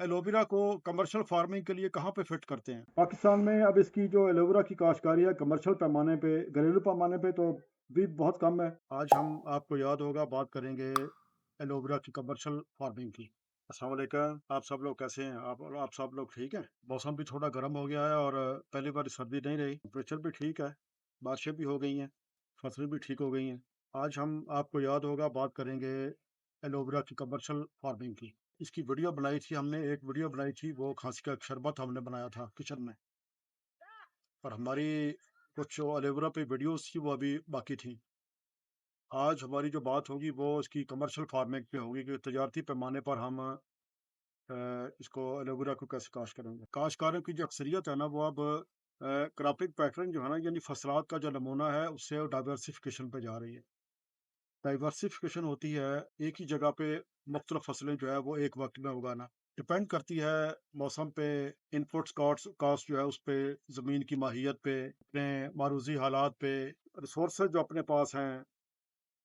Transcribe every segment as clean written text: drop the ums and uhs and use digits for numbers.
Aloe vera को commercial farming के लिए कहाँ पे फिट करते हैं? पाकिस्तान में अब इसकी जो एलोवेरा की काश्तकारी है कमर्शियल पैमाने पे, घरेलू पैमाने पे तो भी बहुत कम है। आज हम आपको याद होगा बात करेंगे एलोवेरा की कमर्शियल फार्मिंग की। अस्सलाम वालेकुम, आप सब लोग कैसे हैं? आप सब लोग ठीक हैं? मौसम भी थोड़ा गर्म हो गया है और पहली बार सर्दी नहीं रही, टेम्परेचर भी ठीक है, बारिशें भी हो गई हैं, फसलें भी ठीक हो गई हैं। आज हम आपको याद होगा बात करेंगे एलोवेरा की कमर्शियल फार्मिंग की। इसकी वीडियो बनाई थी हमने, एक वीडियो बनाई थी, वो खांसी का एक शरबत हमने बनाया था किचन में, और हमारी कुछ जो एलोवेरा पे वीडियोस थी वो अभी बाकी थी। आज हमारी जो बात होगी वो इसकी कमर्शियल फार्मिंग पे होगी कि तजारती पैमाने पर हम इसको एलोवेरा को कैसे काश्त करेंगे। काश्तकारों की जो अक्सरियत है ना वो अब क्रॉपिंग पैटर्न जो है ना, यानी फसलात का जो नमूना है उससे डाइवर्सिफिकेशन पे जा रही है। डाइवर्सिफिकेशन होती है एक ही जगह पे मुख्तलिफ फसलें जो है वो एक वक्त में उगाना। डिपेंड करती है मौसम पे, इनपुट्स कॉस्ट जो है उस पे, ज़मीन की माहियत पे, अपने मारूजी हालात पे, रिसोर्सेज जो अपने पास हैं,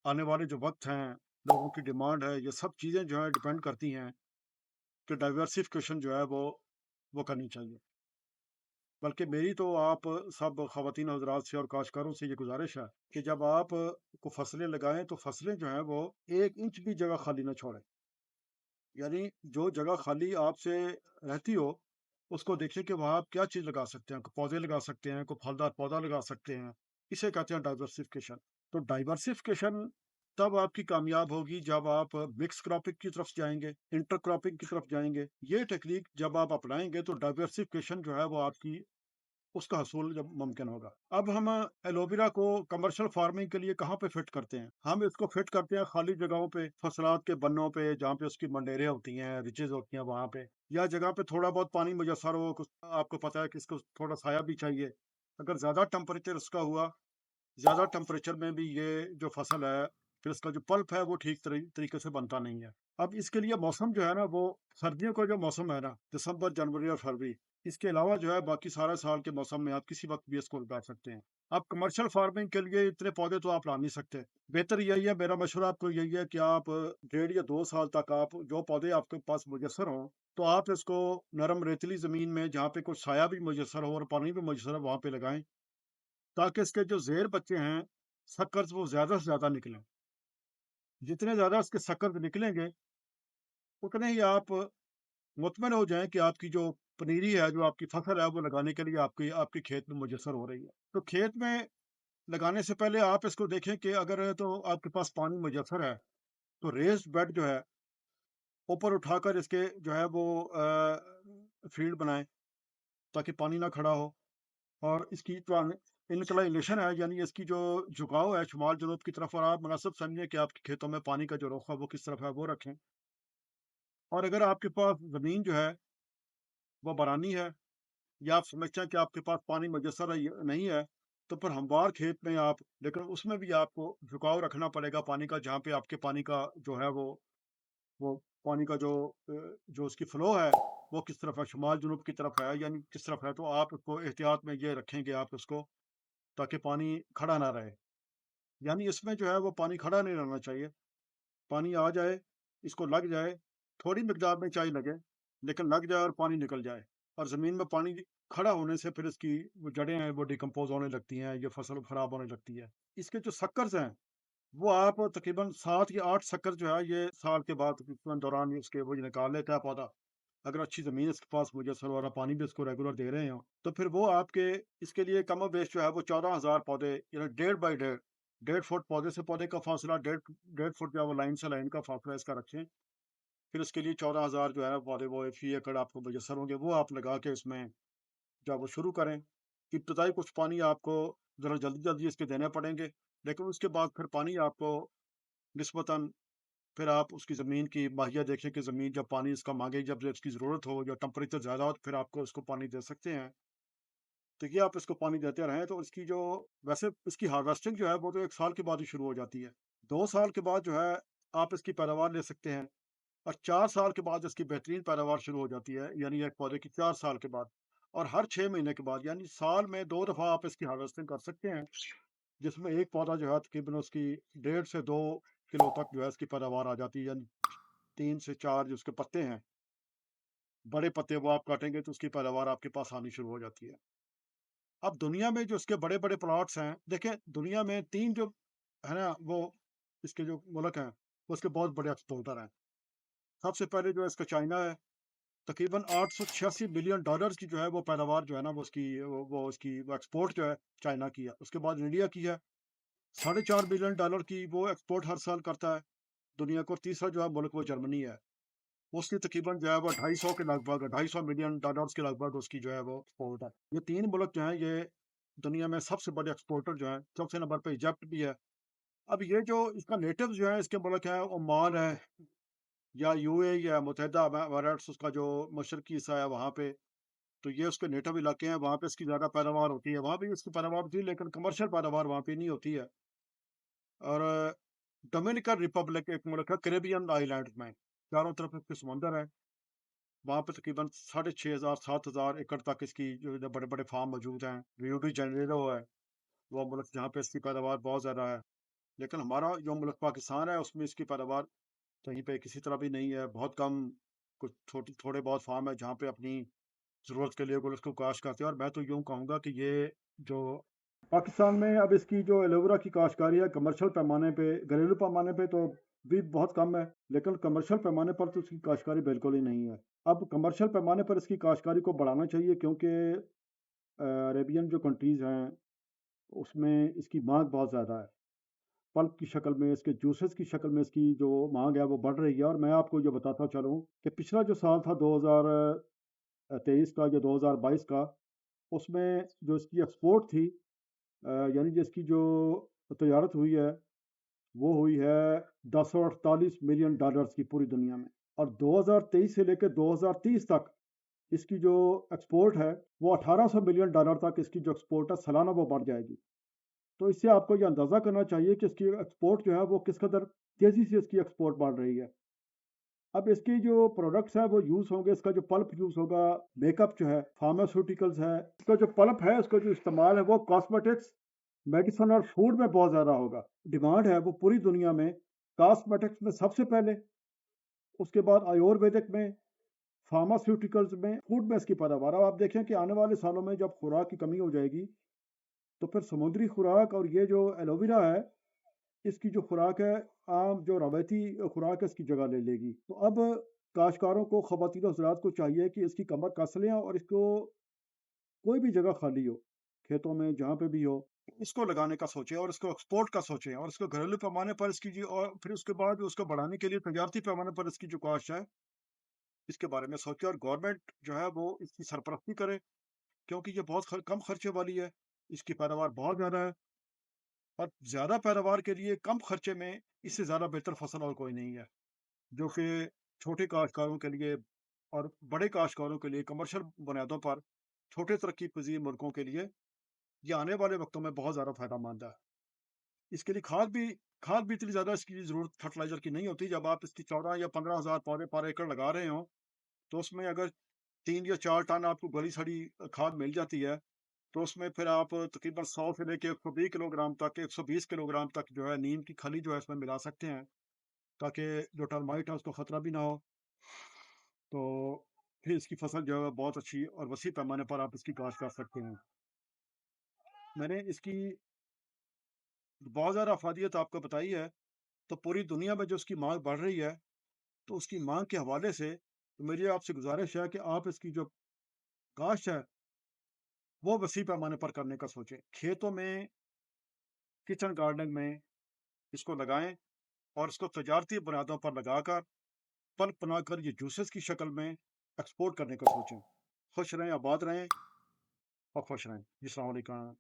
आने वाले जो वक्त हैं, लोगों की डिमांड है, ये सब चीज़ें जो है डिपेंड करती हैं कि डाइवर्सिफिकेशन जो है वो करनी चाहिए। बल्कि मेरी तो आप सब ख़वातीन हज़रात से और काश्तकारों से ये गुज़ारिश है कि जब आप को फसलें लगाएँ तो फसलें जो हैं वो 1 इंच भी जगह खाली ना छोड़ें। यानी जो जगह खाली आपसे रहती हो, उसको देखिए कि वहाँ आप क्या चीज़ लगा सकते हैं। कोई पौधे लगा सकते हैं, कोई फलदार पौधा लगा सकते हैं। इसे कहते हैं डाइवर्सिफ़िकेशन। तो डाइवर्सिफ़िकेशन तब आपकी कामयाब होगी जब आप मिक्स क्रॉपिंग की तरफ जाएँगे, इंटर क्रॉपिंग की तरफ जाएँगे। ये टेक्नीक जब आप अपनाएँगे तो डाइवर्सिफ़िकेशन जो है वो आपकी उसका हसूल जब मुमकिन होगा। अब हम एलोवेरा को कमर्शियल फार्मिंग के लिए कहाँ पे फिट करते हैं? हम इसको फिट करते हैं खाली जगहों पे, फसलात के बन्नों पे, जहाँ पे उसकी मंडेरें होती हैं, रिचेज़ होती हैं वहाँ पे, या जगह पे थोड़ा बहुत पानी मुयस्सर हो, कुछ आपको पता है कि इसको थोड़ा साया भी चाहिए। अगर ज़्यादा टेम्परेचर इसका हुआ, ज़्यादा टेम्परेचर में भी ये जो फसल है, फिर इसका जो पल्प है वो ठीक तरीके से बनता नहीं है। अब इसके लिए मौसम जो है ना वो, सर्दियों का जो मौसम है ना, दिसंबर, जनवरी और फरवरी, इसके अलावा जो है बाकी सारे साल के मौसम में आप किसी वक़्त भी इसको लगा सकते हैं। आप कमर्शियल फार्मिंग के लिए इतने पौधे तो आप ला नहीं सकते। बेहतर यही है, मेरा मशवरा आपको यही है कि आप 1.5 या 2 साल तक आप जो पौधे आपके पास मुयस्सर हों, तो आप इसको नरम रेतीली ज़मीन में जहाँ पे कुछ साया भी मुयस्सर हो और पानी भी मुयस्सर हो वहाँ पे लगाएँ, ताकि इसके जो ज़ेर बच्चे हैं, सक्कर्स, वो ज़्यादा से ज़्यादा निकलें। जितने ज़्यादा इसके सक्कर्स निकलेंगे, उतने ही आप मुतमिन हो जाएँ कि आपकी जो पनीरी है, जो आपकी फसल है, वो लगाने के लिए आपकी आपके खेत में मुयस्सर हो रही है। तो खेत में लगाने से पहले आप इसको देखें कि अगर तो आपके पास पानी मुयस्सर है, तो रेज़्ड बेड जो है, ऊपर उठाकर इसके जो है वो फ़ील्ड बनाएँ, ताकि पानी ना खड़ा हो। और इसकी जो इनक्लाइनेशन है, यानी इसकी जो झुकाव है शुमाल-जनूब की तरफ, और आप मुनासिब समझें कि आपके खेतों में पानी का जो रुख है, वो किस तरफ है, वो रखें। और अगर आपके पास ज़मीन जो है, वो बरानी है, या आप समझते हैं कि आपके पास पानी मुयस्सर है नहीं है, तो फिर हमवार खेत में आप, लेकिन उसमें भी आपको झुकाव रखना पड़ेगा पानी का, जहाँ पे आपके पानी का जो है वो पानी का जो उसकी फ़्लो है, वो किस तरफ है, शुमाल-जनूब की तरफ है, यानी किस तरफ है, तो आप उसको एहतियात में ये रखेंगे आप उसको, ताकि पानी खड़ा ना रहे। यानी इसमें जो है वो पानी खड़ा नहीं रहना चाहिए। पानी आ जाए, इसको लग जाए, थोड़ी मिकदार में चाहे लगे, लेकिन लग जाए और पानी निकल जाए। और ज़मीन में पानी खड़ा होने से फिर इसकी वो जड़ें हैं वो डिकम्पोज़ होने लगती हैं, ये फसल ख़राब होने लगती है। इसके जो सक्कर्स हैं, वो आप तकरीबन 7 या 8 सक्कर जो है ये साल के बाद तकरीबन दौरान ही उसके वो निकाल लेता है पौधा। अगर अच्छी ज़मीन इसके पास मुयस्सर हो रहा, पानी भी इसको रेगुलर दे रहे हो, तो फिर वो आपके इसके लिए कम और बेश जो है वो 14,000 पौधे, यानी 1.5 बाई 1.5, 1.5 फुट पौधे से पौधे का फासला, 1.5 फुट जो है वो लाइन से लाइन का फासला इसका रखें। फिर उसके लिए 14,000 जो है पौधे वो फ़ी एकड़ आपको मुयस्सर होंगे, वो आप लगा के इसमें जब वो शुरू करें। इब्तदाई कुछ पानी आपको ज़रा जल्दी-जल्दी इसके देने पड़ेंगे, लेकिन उसके बाद फिर पानी आपको निस्बतन, फिर आप उसकी ज़मीन की माहियत देखें कि ज़मीन जब पानी इसका माँगे, जब इसकी ज़रूरत हो या टेम्परेचर ज़्यादा हो, तो फिर आपको इसको पानी दे सकते हैं। तो ये आप इसको पानी देते रहें, तो इसकी जो, वैसे इसकी हार्वेस्टिंग जो है वो तो 1 साल के बाद ही शुरू हो जाती है। 2 साल के बाद जो है आप इसकी पैदावार ले सकते हैं, और 4 साल के बाद इसकी बेहतरीन पैदावार शुरू हो जाती है, यानी एक पौधे की 4 साल के बाद। और हर 6 महीने के बाद, यानी साल में 2 दफ़ा आप इसकी हार्वेस्टिंग कर सकते हैं, जिसमें एक पौधा जो है तकरीबन उसकी 1.5 से 2 किलो तक जो है इसकी पैदावार आ जाती है, यानी 3 से 4 जो उसके पत्ते हैं, बड़े पत्ते वो आप काटेंगे तो उसकी पैदावार आपके पास आनी शुरू हो जाती है। अब दुनिया में जो इसके बड़े-बड़े प्लॉट्स हैं, देखें दुनिया में 3 जो है ना वो इसके जो मुल्क हैं, वो इसके बहुत बड़े एक्सपोर्टर हैं। सबसे पहले जो है इसका चाइना है, तकरीबन $886 बिलियन की जो है वो पैदावार जो है ना वो उसकी वो एक्सपोर्ट जो है चाइना की है। उसके बाद इंडिया की है, $4.5 बिलियन की वो एक्सपोर्ट हर साल करता है दुनिया को। तीसरा जो है मुल्क वो जर्मनी है। उसकी तकरीबन जो है वो 250 के लगभग $250 मिलियन के लगभग उसकी जो है वो एक्सपोर्ट है। ये 3 मुल्क जो हैं ये दुनिया में सबसे बड़े एक्सपोर्टर जो हैं। चौथे नंबर पे इजिप्ट भी है। अब ये जो इसका नेटिव जो है इसके मुल्क है ओमान है या यूएई या मुत्तहिदा एमिरेट्स उसका जो मशरकी हिस्सा है वहाँ पे। तो ये उसके नेटिव इलाके हैं, वहाँ पे इसकी ज़्यादा पैदावार होती है। वहाँ भी इसकी पैदावार होती है लेकिन कमर्शियल पैदावार वहाँ पे नहीं होती है। और डोमिनिकन रिपब्लिक एक मुल्क है कैरेबियन आइलैंड्स में, चारों तरफ इसके समुंदर है। वहाँ पे तकरीबन 6,500 7,000 एकड़ तक इसकी जो बड़े-बड़े फार्म मौजूद हैं। रियो डी जेनेरियो है, वो मुल्क जहाँ पे इसकी पैदावार बहुत ज़्यादा है। लेकिन हमारा जो मुल्क पाकिस्तान है, उसमें इसकी पैदावार कहीं पे किसी तरह भी नहीं है। बहुत कम कुछ थोड़े बहुत फार्म है जहाँ पे अपनी ज़रूरत के लिए वो इसको काश्त करते हैं। और मैं तो यूँ कहूँगा कि ये जो पाकिस्तान में अब इसकी जो एलोवेरा की काश्तकारी है कमर्शियल पैमाने पे, घरेलू पैमाने पे तो भी बहुत कम है, लेकिन कमर्शियल पैमाने पर तो इसकी काश्तकारी बिल्कुल ही नहीं है। अब कमर्शियल पैमाने पर इसकी काश्तकारी को बढ़ाना चाहिए क्योंकि अरेबियन जो कंट्रीज़ हैं, उसमें इसकी माँग बहुत ज़्यादा है। पल्प की शक्ल में, इसके जूसेस की शक्ल में इसकी जो माँग है वो बढ़ रही है। और मैं आपको ये बताता चलूँ कि पिछला जो साल था 2023 का या 2022 का, उसमें जो इसकी एक्सपोर्ट थी यानी जिसकी जो तजारत हुई है, वो हुई है $1048 मिलियन की पूरी दुनिया में। और 2023 से लेकर 2030 तक इसकी जो एक्सपोर्ट है, वो $1800 मिलियन तक इसकी जो एक्सपोर्ट है सालाना वो बढ़ जाएगी। तो इससे आपको ये अंदाज़ा करना चाहिए कि इसकी एक्सपोर्ट जो है वो किस कदर तेज़ी से इसकी एक्सपोर्ट बढ़ रही है। अब इसकी जो प्रोडक्ट्स हैं वो यूज़ होंगे, इसका जो पल्प यूज़ होगा, मेकअप जो है, फार्मास्यूटिकल्स है, इसका जो पल्प है, उसका जो इस्तेमाल है वो कॉस्मेटिक्स, मेडिसिन और फूड में बहुत ज़्यादा होगा। डिमांड है वो पूरी दुनिया में, कॉस्मेटिक्स में सबसे पहले, उसके बाद आयुर्वेदिक में, फार्मास्यूटिकल्स में, फूड में इसकी पैदावार। अब आप देखें कि आने वाले सालों में जब खुराक की कमी हो जाएगी, तो फिर समुद्री खुराक और ये जो एलोवेरा है, इसकी जो खुराक है, आम जो रवायती खुराक है, इसकी जगह ले लेगी। तो अब काश्तकारों को, ख़वातीन हज़रात को चाहिए कि इसकी कमर कस लें और इसको कोई भी जगह खाली हो, खेतों में जहाँ पे भी हो, इसको लगाने का सोचें और इसको एक्सपोर्ट का सोचें और इसको घरेलू पैमाने पर इसकी जो और फिर उसके बाद उसको बढ़ाने के लिए तजारती पैमाने पर इसकी जो काश्त है, इसके बारे में सोचें। और गवर्नमेंट जो है वो इसकी सरपरस्ती करे क्योंकि ये बहुत कम खर्चे वाली है, इसकी पैदावार बहुत ज़्यादा है। और ज़्यादा पैदावार के लिए कम खर्चे में इससे ज़्यादा बेहतर फसल और कोई नहीं है, जो कि छोटे काश्तकारों के लिए और बड़े काश्तकारों के लिए कमर्शियल बुनियादों पर छोटे तरक्की पजीर मुल्कों के लिए ये आने वाले वक्तों में बहुत ज़्यादा फ़ायदेमंद है। इसके लिए खाद भी इतनी ज़्यादा इसकी ज़रूरत फर्टिलाइज़र की नहीं होती। जब आप इसकी 14 या 15,000 पौधे पर एकड़ लगा रहे हों, तो उसमें अगर 3 या 4 टन आपको गली-सड़ी खाद मिल जाती है, तो उसमें फिर आप तकरीबन 100 से लेके 120 किलोग्राम तक, 120 किलोग्राम तक जो है नीम की खली जो है इसमें मिला सकते हैं, ताकि जो टर्माइट है उसको खतरा भी ना हो। तो फिर इसकी फसल जो है बहुत अच्छी और वसी पैमाने पर आप इसकी काश्त कर सकते हैं। मैंने इसकी बहुत ज़्यादा अफ़ादियत आपको बताई है, तो पूरी दुनिया में जो उसकी माँग बढ़ रही है, तो उसकी माँग के हवाले से तो मेरी आपसे गुज़ारिश है कि आप इसकी जो काश्त है, वो वसी पैमाने पर करने का सोचें। खेतों में, किचन गार्डनिंग में इसको लगाएँ और इसको तजारती बुनियादों पर लगाकर पल्प बनाकर ये जूसेस की शक्ल में एक्सपोर्ट करने का सोचें। खुश रहें, आबाद रहें और खुश रहें। जी, अस्सलाम वालेकुम।